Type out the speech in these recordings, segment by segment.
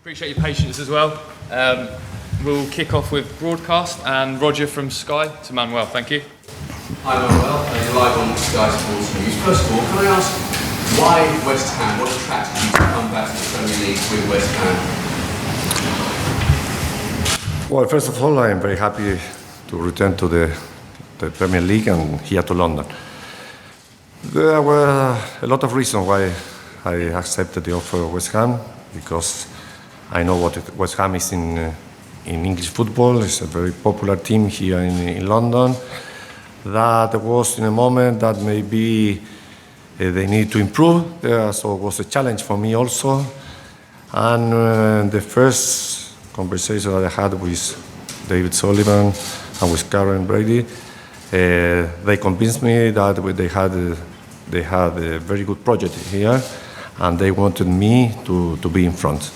Appreciate your patience as well. We'll kick off with broadcast and Roger from Sky to Manuel. Thank you. Hi Manuel, you're live on Sky Sports News. First of all, can I ask why West Ham? What attracted you to come back to the Premier League with West Ham? Well, first of all, I am very happy to return to the Premier League and here to London. There were a lot of reasons why I accepted the offer of West Ham, because I know what West Ham is in English football. It's a very popular team here in London. That was in a moment that maybe they need to improve. So it was a challenge for me also. And the first conversation that I had with David Sullivan and with Karen Brady, they convinced me that they had a very good project here, and they wanted me to be in front.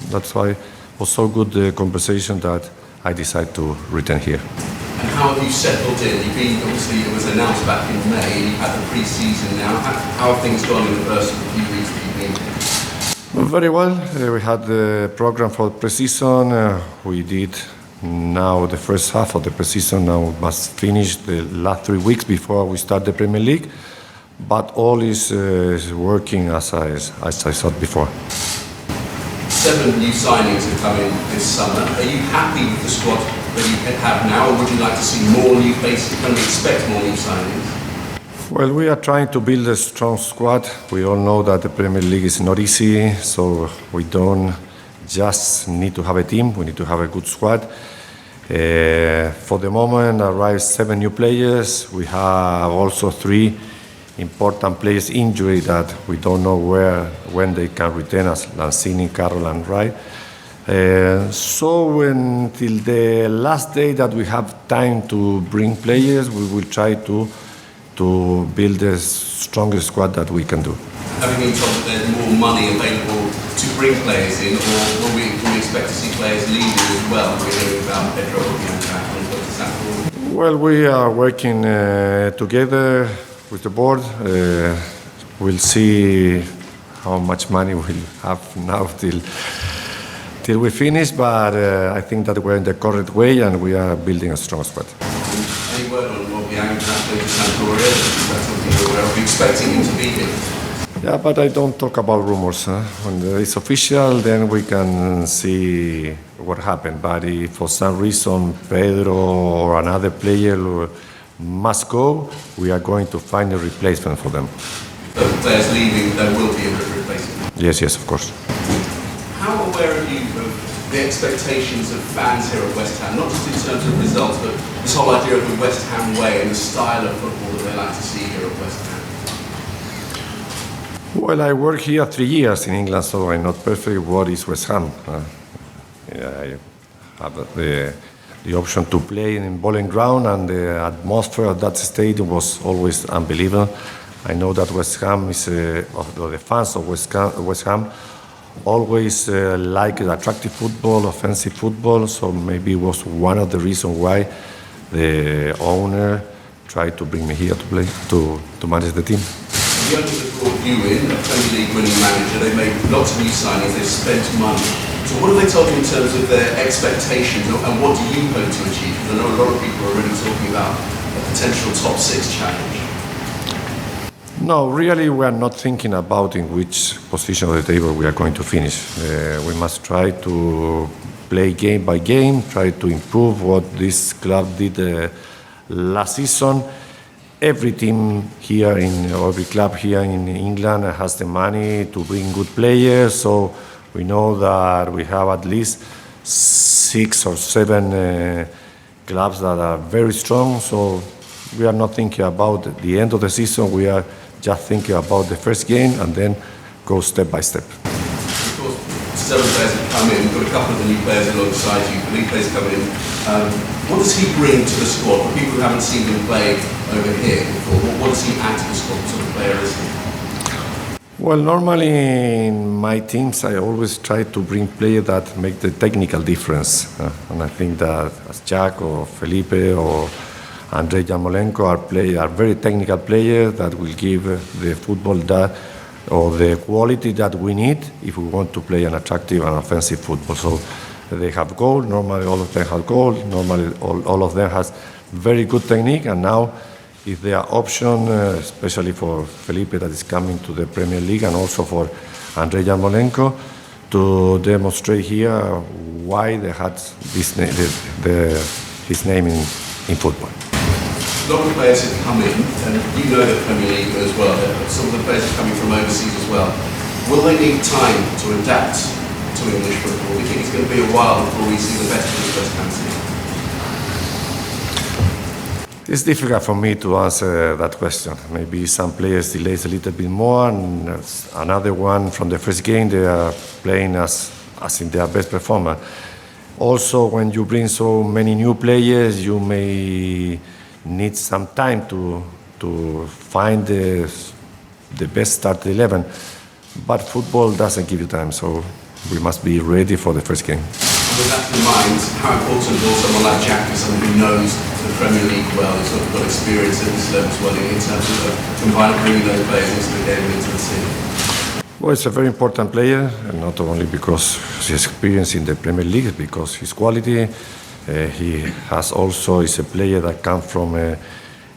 That's why it was so good the conversation that I decided to return here. And how have you settled in? Obviously it was announced back in May, and you've had the pre-season now. How have things gone in the first few weeks that you've been here? Very well. We had the program for pre-season. We did now the first half of the pre-season. Now we must finish the last 3 weeks before we start the Premier League. But all is working as I thought before. 7 new signings have come in this summer. Are you happy with the squad that you have now, or would you like to see more new faces? Can we expect more new signings? Well, we are trying to build a strong squad. We all know that the Premier League is not easy, so we don't just need to have a team, we need to have a good squad. For the moment, arrived 7 new players. We have also 3 important players injury that we don't know when they can return, as Lanzini, Carroll and Wright. So until the last day that we have time to bring players, we will try to build the strongest squad that we can do. Having been told that there's more money available to bring players in, or will we expect to see players leaving as well? We're hearing about Pedro and Well, we are working together with the board. We'll see how much money we'll have now till we finish, but I think that we're in the correct way and we are building a strong squad. Any word on what the Anglican athlete is that's something you're aware of? Are you expecting him to be here? Yeah, but I don't talk about rumors. When it's official, then we can see what happened. But if for some reason Pedro or another player must go, we are going to find a replacement for them. So the players leaving, there will be a replacement? Yes, of course. How aware are you of the expectations of fans here at West Ham, not just in terms of results, but this whole idea of the West Ham way and the style of football that they like to see here at West Ham? Well, I work here 3 years in England, so I know perfectly what is West Ham. I have the option to play in Bowling Ground, and the atmosphere of that stadium was always unbelievable. I know that West Ham is, the fans of West Ham always like attractive football, offensive football, so maybe it was one of the reasons why the owner tried to bring me here to play, to manage the team. The owners have brought you in, a Premier League winning manager. They've made lots of new signings, they've spent money. So what have they told you in terms of their expectations, and what do you hope to achieve? Because I know a lot of people are already talking about a potential top 6 challenge. No, really we are not thinking about in which position of the table we are going to finish. We must try to play game by game, try to improve what this club did last season. Every team here, every club here in England has the money to bring good players, so we know that we have at least 6 or 7 clubs that are very strong, so we are not thinking about the end of the season, we are just thinking about the first game and then go step by step. Of course, several players have come in, we've got a couple of the new players alongside you, Felipe's coming in. What does he bring to the squad? For people who haven't seen him play over here before, what does he add to the squad? What sort of player is he? Well, normally in my teams I always try to bring players that make the technical difference. And I think that as Jack or Felipe or Andrei Yarmolenko are very technical players that will give the football that or the quality that we need if we want to play an attractive and offensive football. So they have goal, normally all of them have goal, normally all of them has very good technique, and now if there are options, especially for Felipe that is coming to the Premier League, and also for Andrei Yarmolenko, to demonstrate here why they had this his name in football. A lot of players have come in, and you know the Premier League as well. Some of the players are coming from overseas as well. Will they need time to adapt to English football? We think it's going to be a while before we see the best of the West Ham team. It's difficult for me to answer that question. Maybe some players delays a little bit more, and another one from the first game they are playing as in their best performance. Also, when you bring so many new players, you may need some time to find the best start 11. But football doesn't give you time, so we must be ready for the first game. With that in mind, how important will someone like Jack be, someone who knows the Premier League well, who's got experience at this level as well in terms of combining bringing those players into the game and into the team? Well, it's a very important player, and not only because his experience in the Premier League, because his quality. He has also is a player that comes from a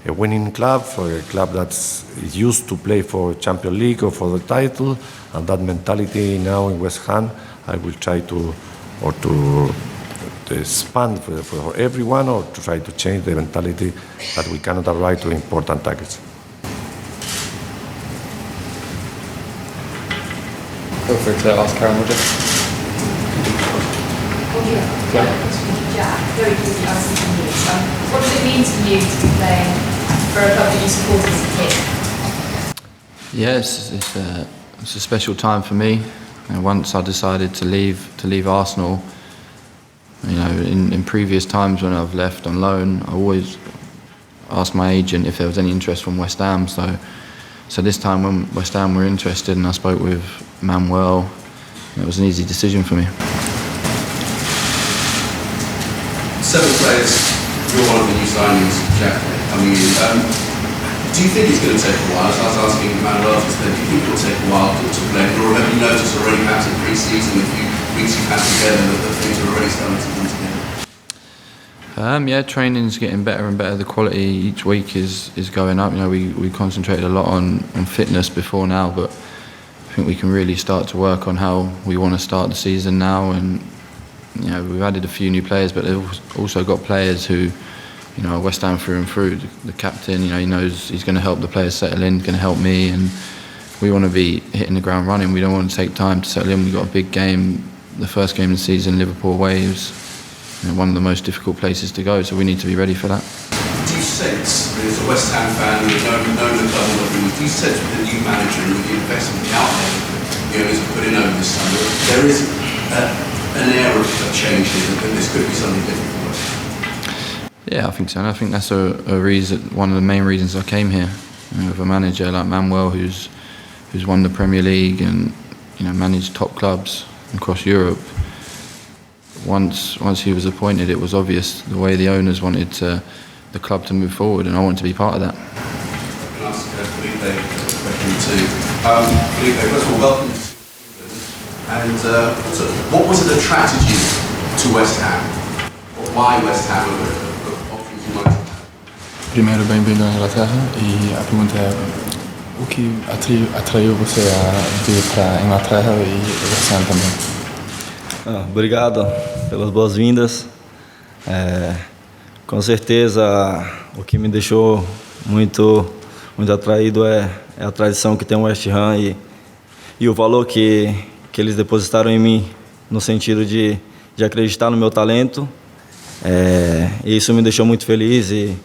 winning club, for a club that's used to play for Champions League or for the title, and that mentality now in West Ham, I will try to expand for everyone, or to try to change the mentality that we cannot arrive to important targets. Feel free to ask Karen, Roger. Jack, very quickly asking from you. What does it mean to you to be playing for a club that you support as a kid? Yes, it's a special time for me. And once I decided to leave Arsenal, you know, in previous times when I've left on loan, I always asked my agent if there was any interest from West Ham. So this time when West Ham were interested, and I spoke with Manuel, it was an easy decision for me. 7 players, you're one of the new signings, Jack, coming in. Do you think it's going to take a while? As I was asking Manuel just then, do you think it will take a while to blend, or have you noticed already perhaps in pre-season, a few weeks you've had together, that things are already starting to come together? Yeah, training's getting better and better. The quality each week is going up. You know, we concentrated a lot on fitness before now, but I think we can really start to work on how we want to start the season now. And you know, we've added a few new players, but they've also got players who, you know, are West Ham through and through. The captain, you know, he knows he's going to help the players settle in, going to help me, and we want to be hitting the ground running. We don't want to take time to settle in. We've got a big game, the first game of the season, Liverpool away, is, you know, one of the most difficult places to go, so we need to be ready for that. Do you sense, as a West Ham fan, you know the club, do you sense with the new manager and with the investment out there, you know, he's put in over this summer, there is an air of change here, that this could be something different for us? Yeah, I think so. And I think that's a reason, one of the main reasons I came here. You know, with a manager like Manuel, who's won the Premier League and, you know, managed top clubs across Europe. Once he was appointed, it was obvious the way the owners wanted the club to move forward, and I wanted to be part of that. I can ask Felipe a question too. Felipe, first of all, welcome. And so what was it attracted you to West Ham? Or why West Ham of options you might have? Primeiro, bem-vindo à Inglaterra, e a pergunta é o que atraiu você a vir para a Inglaterra e West Ham também? Obrigado pelas boas-vindas. Com certeza, o que me deixou muito atraído é a tradição que tem o West Ham e o valor que eles depositaram em mim, no sentido de acreditar no meu talento. E isso me deixou muito feliz, e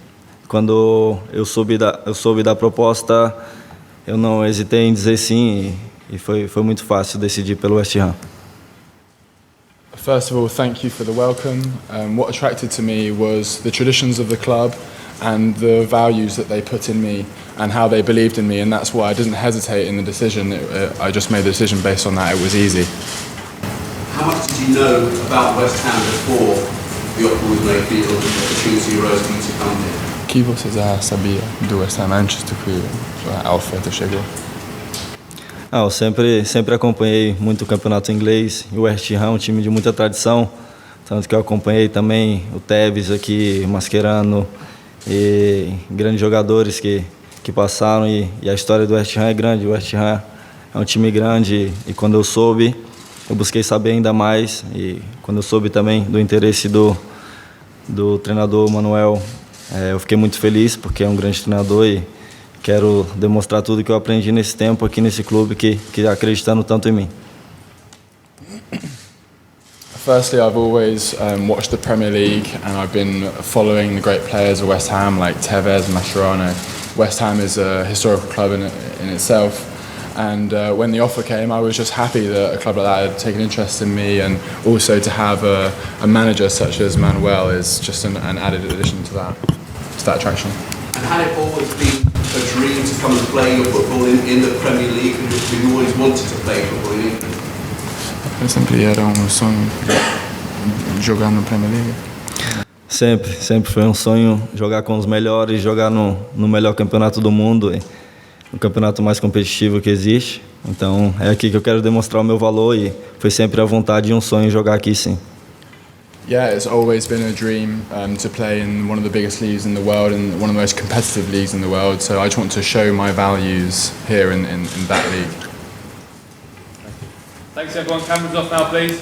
quando eu soube da proposta, eu não hesitei em dizer sim, e foi muito fácil decidir pelo West Ham. First of all, thank you for the welcome. What attracted to me was the traditions of the club and the values that they put in me and how they believed in me, and that's why I didn't hesitate in the decision. I just made the decision based on that. It was easy. How much did you know about West Ham before the offer was made for you, or the opportunity arose for you to come here? O que você já sabia do West Ham antes de que a oferta chegou? Eu sempre acompanhei muito o campeonato inglês e o West Ham, um time de muita tradição, tanto que eu acompanhei também o Tevez aqui, Mascherano e grandes jogadores que passaram e a história do West Ham é grande. O West Ham é um time grande e quando eu soube, eu busquei saber ainda mais e quando eu soube também do interesse do treinador Manuel, eu fiquei muito feliz porque é um grande treinador e quero demonstrar tudo que eu aprendi nesse tempo aqui nesse clube que acreditando tanto em mim. Firstly, I've always watched the Premier League and I've been following the great players of West Ham like Tevez, Mascherano. West Ham is a historical club in itself, and when the offer came I was just happy that a club like that had taken interest in me, and also to have a manager such as Manuel is just an added addition to that attraction. And had it always been a dream to come and play your football in the Premier League, and you always wanted to play football in England? Sempre era sonho jogar no Premier League. Sempre foi um sonho jogar com os melhores, jogar no melhor campeonato do mundo, no campeonato mais competitivo que existe. Então é aqui que eu quero demonstrar o meu valor e foi sempre a vontade e um sonho jogar aqui, sim. Yeah, it's always been a dream to play in one of the biggest leagues in the world and one of the most competitive leagues in the world. So I just want to show my values here in that league. Thanks everyone. Cameras off now, please.